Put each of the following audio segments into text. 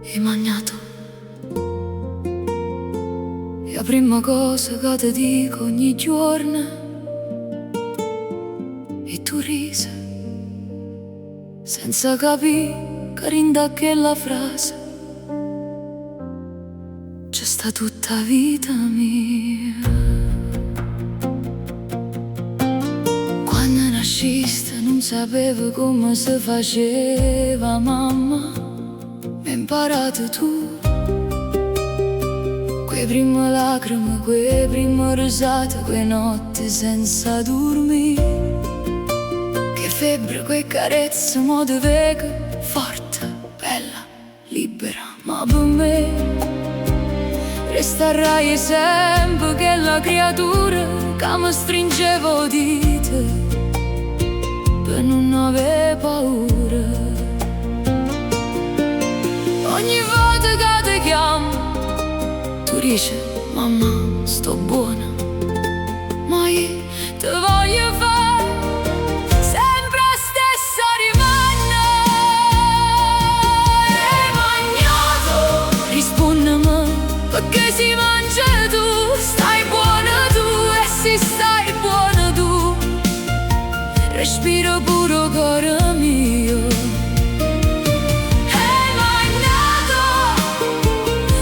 Hai mangiato? È la prima cosa che ti dico ogni giorno. E tu risi, senza capire che rinda quella frase c'è sta tutta vita mia. Quando nasciste non sapevo come si faceva, mamma, mi hai imparato tu. Quei prime lacrime, quei prime risate, quei notti senza dormire, che febbre, quei carezze, mo di vega, forte, bella, libera. Ma per me resterai sempre quella creatura che mi stringevo di te per non avere paura. Ogni volta che ti chiamo tu dici: mamma, sto buona, ma io ti voglio fare sempre la stessa rimanna. Hai mangiato? Rispondimi, perché si mangia tu. Stai buona tu, e se stai buona tu, respiro puro cuore mio. Hai mangiato,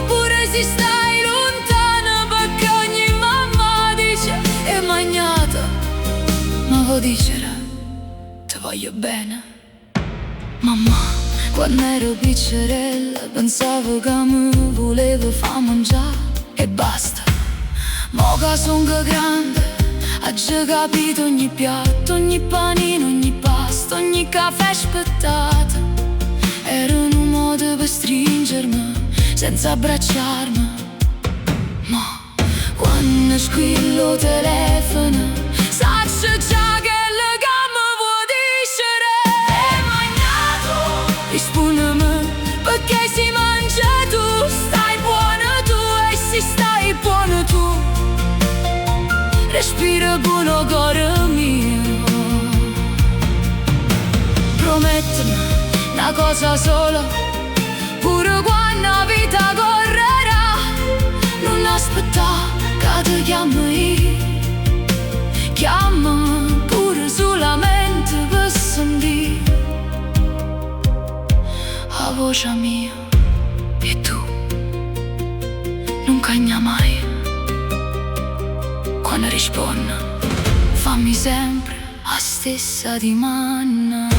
pure se stai lontana, perché ogni mamma dice: è magnata, ma vuol dire ti voglio bene. Mamma, quando ero piccerella pensavo che mi volevo far mangiare e basta. Mo che son grande, ho già capito ogni piatto, ogni panino, ogni pasta, ogni caffè aspettato era un modo per stringermi senza abbracciarmi. Ma quando squillo il telefono saccio già che che mi vuoi dicere. Hai mangiato? Rispondimi, perché si mangia tu. Stai buona tu, e se stai buona tu, respira buono cuore mio. Promettimi una cosa sola, pure quando la vita correrà, non aspettare che ti chiamo io. Chiama pure solamente per sentire la voce mia. E tu non cagna mai. Quando rispondo, fammi sempre la stessa dimanda.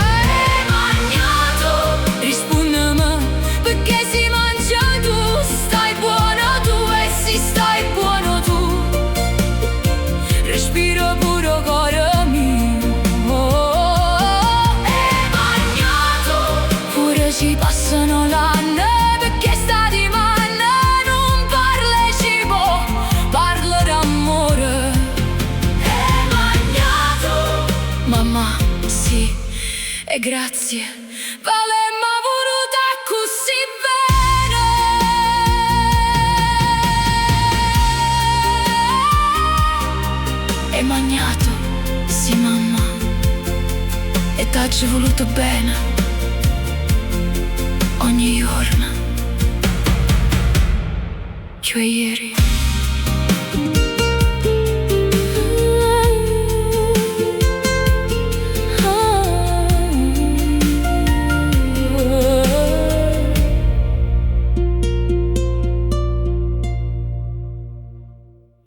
Hai mangiato? Rispondimi, perché si mangia tu. Stai buona tu, e se stai buono tu, respiro puro cuore mio. Hai mangiato? Pure ci passano l'anno, perché sta di mamma, sì, e grazie, valemmo voluta così bene. E magnato, sì mamma, e t'ho voluto bene ogni giorno, cioè ieri.